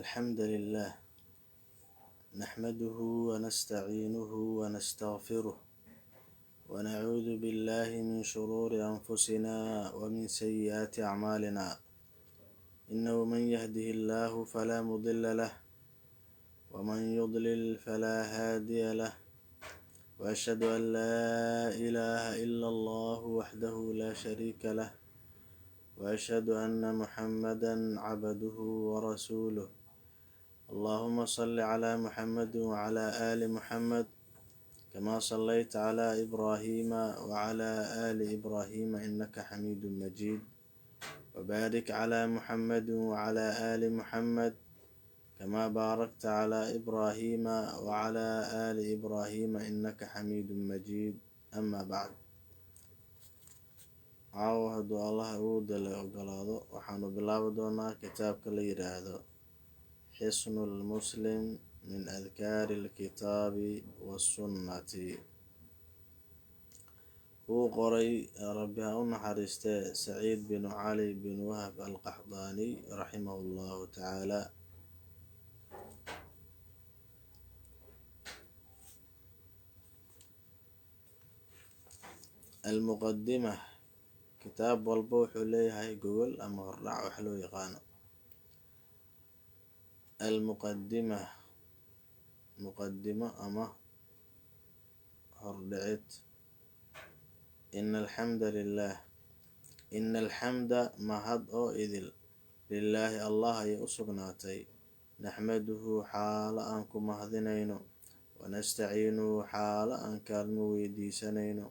الحمد لله نحمده ونستعينه ونستغفره ونعوذ بالله من شرور أنفسنا ومن سيئات أعمالنا إنه من يهده الله فلا مضل له ومن يضلل فلا هادي له وأشهد أن لا إله إلا الله وحده لا شريك له وأشهد أن محمدا عبده ورسوله اللهم صل على محمد وعلى آل محمد كما صليت على إبراهيم وعلى آل إبراهيم إنك حميد مجيد وبارك على محمد وعلى آل محمد كما باركت على إبراهيم وعلى آل إبراهيم إنك حميد مجيد أما بعد caawa hadduu allah awoodda la ogolaado waxaanu bilaabi doonaa kitaabka la yidhaahdo xisnul muslim min adkaari alkitaabi wasunnati wuu qoray rabbi ha u naxariistee saciid binu cali bin wahab alqaxdaani raximahu llahu tacaala. almuqadima kitaab walba wuxuu leeyahay gogol ama hordhac wax loo yaqaano. almuqadima muqadimo ama hordhicid. ina alxamda lilah ina alxamda mahad oo idil lilaahi allah ayay u sugnaatay naxmaduhu xaalo aan ku mahadinayno wanastaciinuhu xaalo aan kaalmo weydiisanayno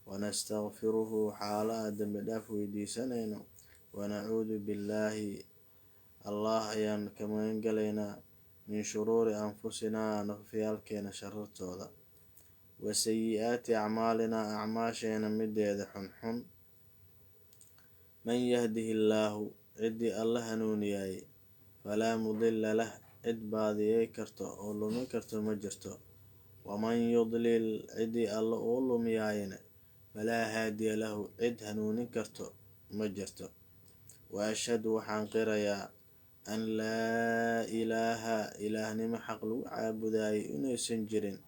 wanastaqfiruhu xaalo aan dembi dhaaf weydiisanayno wanacuudu billaahi allah ayaan ka magan galaynaa min shuruuri anfusinaa nafyaalkeena sharartooda wa sayi-aati acmaalinaa acmaasheena mideeda xunxun. man yahdihi illaahu ciddii alla hanuuniyay falaa mudilla lah cid baadiyey karto oo lumin karto ma jirto waman yudlil ciddii alla uu lumiyaayna falaa haadiya lahu cid hanuunin karto ma jirto. wa ashhadu waxaan qirayaa an laa ilaaha ilaahnimo xaq lagu caabudaayay inaysan jirin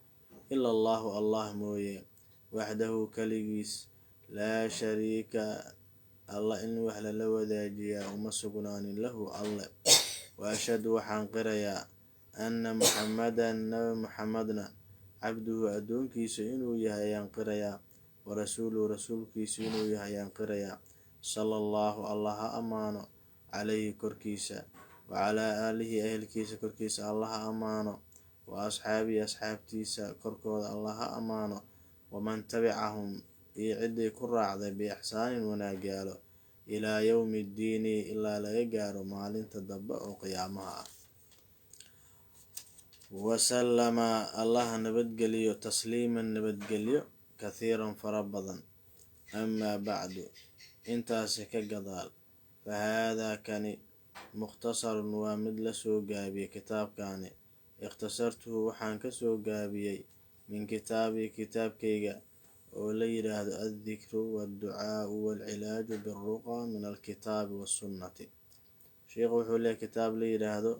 ila allahu allah mooye waxdahu kaligiis laa shariika alla in wax lala wadaajiyaa uma sugnaanin lahu alle. wa ashhadu waxaan qirayaa anna muxamadan nabi muxamadna cabduhu addoonkiisa inuu yahay ayaan qirayaa warasuuluhu rasuulkiisa inuu yahay ayaan qirayaa. sala allahu allah ha amaano calayhi korkiisa wacalaa aalihi ehelkiisa korkiisa allah ha amaano wa asxaabihi asxaabtiisa korkooda allah ha amaano waman tabicahum iyo ciddii ku raacday biixsaanin wanaagyaalo ilaa yowmi ddiini ilaa laga gaaro maalinta dambe oo qiyaamaha ah. wasallama allah nabadgeliyo tasliiman nabadgelyo kathiiran fara badan. amaa bacdu intaasi ka gadaal fa haadaa kani mukhtasarun waa mid la soo gaabiyey kitaabkaani ikhtasartuhu waxaan ka soo gaabiyey min kitaabii kitaabkayga oo la yidhaahdo addikru waadducaau waalcilaaju biruqa min alkitaabi wasunnati. sheikhu wuxuu leeyahy kitaab la yidhaahdo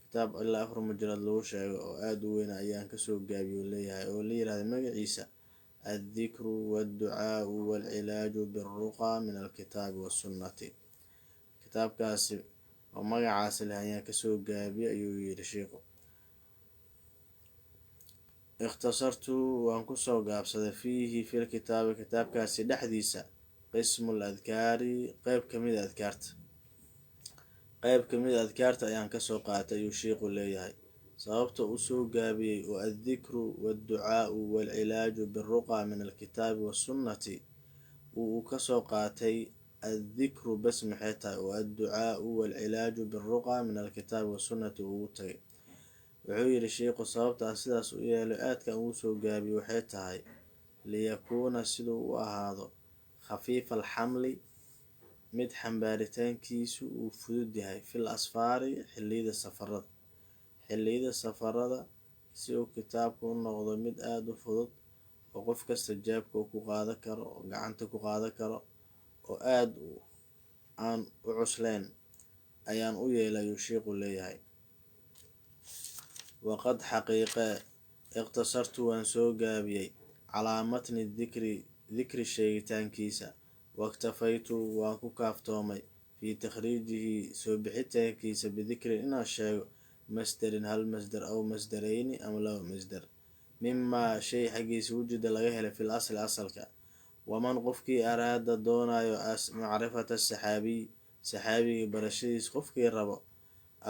kitaab ilaa 4 mujalad lagu sheego oo aada u weyna ayaan kasoo gaabiye leeyahay oo la yidhaahdo magaciisa addikru waadducaau waalcilaaju biruqa min alkitaabi wasunnati. kitaabkaasi oo magacaasi leh ayaan kasoo gaabiyey ayuu yidhi sheikhu. ikhtasartu waan kusoo gaabsaday fiihi fil kitaabi kitaabkaasi dhexdiisa qismul adkaari qeyb kamid adkaarta ayaan kasoo qaatay ayuu sheikhu leeyahay. sababta uu soo gaabiyey oo addikru waadducaau waalcilaaju biruqa min alkitaabi wasunnati uu kasoo qaatay addikru bas maxay tahay oo adducaau waalcilaaju biruqa min alkitaabi wasunnati ugu tagay. wuxuu yidhi sheikhu sababtaa sidaas u yeelay aadkan ugu soo gaabiye waxay tahay liyakuuna siduu u ahaado khafiifa alxamli mid xambaaritaankiisu uu fudud yahay fil asfaari xilliyada safarada si uu kitaabku u noqdo mid aada u fudud oo qof kasta jaabka uu ku qaadan karo oo gacanta ku qaadan karo oo aada aan u cuslayn ayaan u yeelay ayuu sheikhu leeyahay. waqad xaqiiqe iqtasartu waan soo gaabiyey calaa matni dikri sheegitaankiisa, waktafaytu waan ku kaaftoomay fii takhriijihi soo bixitaankiisa bidikrin inaan sheego masderin hal masder aw masderayni ama laba masder mimaa shay xaggiisa wujida laga helay fil asli asalka. waman qofkii araada doonayo macrifata saxaabiy saxaabigii barashadiis qofkii rabo,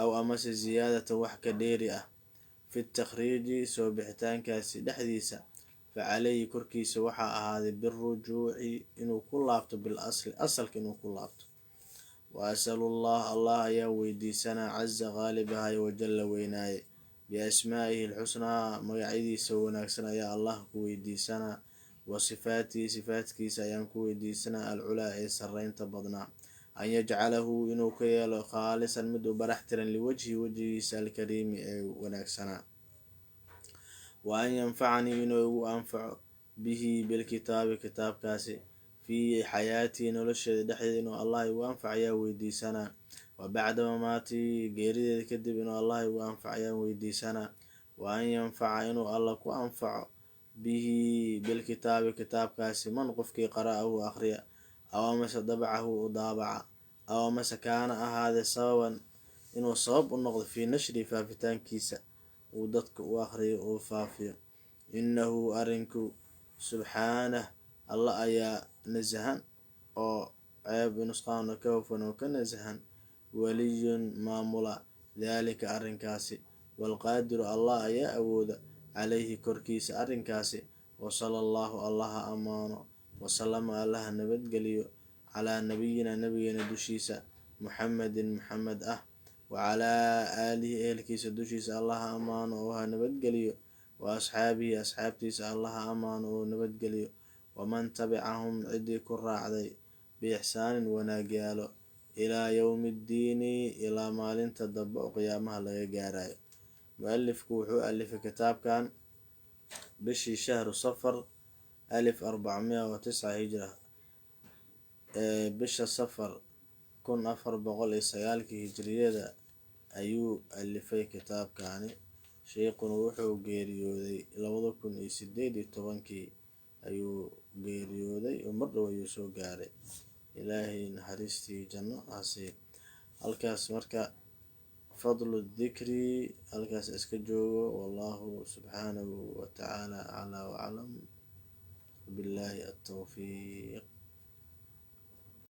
aw amase ziyaadatan wax ka dheeri ah fi takhriiji soo bixitaankaasi dhexdiisa, fa calayhi korkiisa waxaa ahaaday birujuuci inuu ku laabto bil asli asalka inuu ku laabto. wa asalu llah allah ayaa weydiisanaa caza qaalibahay wajalla weynaaye biasmaa'ihi lxusnaa magacyadiisa wanaagsan ayaa allah ku weydiisanaa, wa sifaatihi sifaatkiisa ayaan ku weydiisanaa alculaa ee sarreynta badnaa, an yajcalahu inuu ka yeelo khaalisan mid u barax tiran liwajhi wejigiisa alkariimi ee wanaagsanaa, wa an yanfacanii inuu igu anfaco bihi bilkitaabi kitaabkaasi fii xayaatii nolosheeda dhexdeeda inuu allah igu anfacayaa weydiisanaa, wa bacda mamaatii geerideeda kadib inuu allah igu anfacayaan weydiisanaa, wa an yanfaca inuu alla ku anfaco bihi bilkitaabi kitaabkaasi man qofkii qara'ahu akhriya, aw amase dabacahu u daabaca, aw amase kaana ahaade sababan inuu sabab u noqdo fii nashri faafitaankiisa uu dadka u akhriyo uu faafiyo. innahu arinku subxaanah alla ayaa nasahan oo ceeb nusqaan ka hufan oo ka nasahan, waliyun maamula daalika arrinkaasi, waalqaadiru allah ayaa awooda calayhi korkiisa arrinkaasi. wasala allahu allaha amaano wasalama allaha nabadgeliyo calaa nabiyina nabigeena dushiisa muxamedin muxamed ah, wacalaa aalihi ehelkiisa dushiisa allaha amaano oo ha nabadgeliyo, wa asxaabihi asxaabtiisa allaha amaano oo nabadgeliyo, waman tabicahum cidii ku raacday biixsaanin wanaagyaalo ilaa yowmi ddiini ilaa maalinta dambe oo qiyaamaha laga gaarayo. mu-alifku wuxuu alifay kitaabkan bishii shahru safar 1409 hijra, bisha safar 1409 hijriyada ayuu alifay kitaabkani. sheekhuna wuxuu geeriyooday 2018 ayuu geeriyooday oo mar dhow ayuu soo gaaray, ilaahay naxariistii janno hasiiyo. halkaas marka fadlu dikri halkaas iska joogo, wallahu subxaanahu watacaala aclaa waclam, billahi atawfiiq.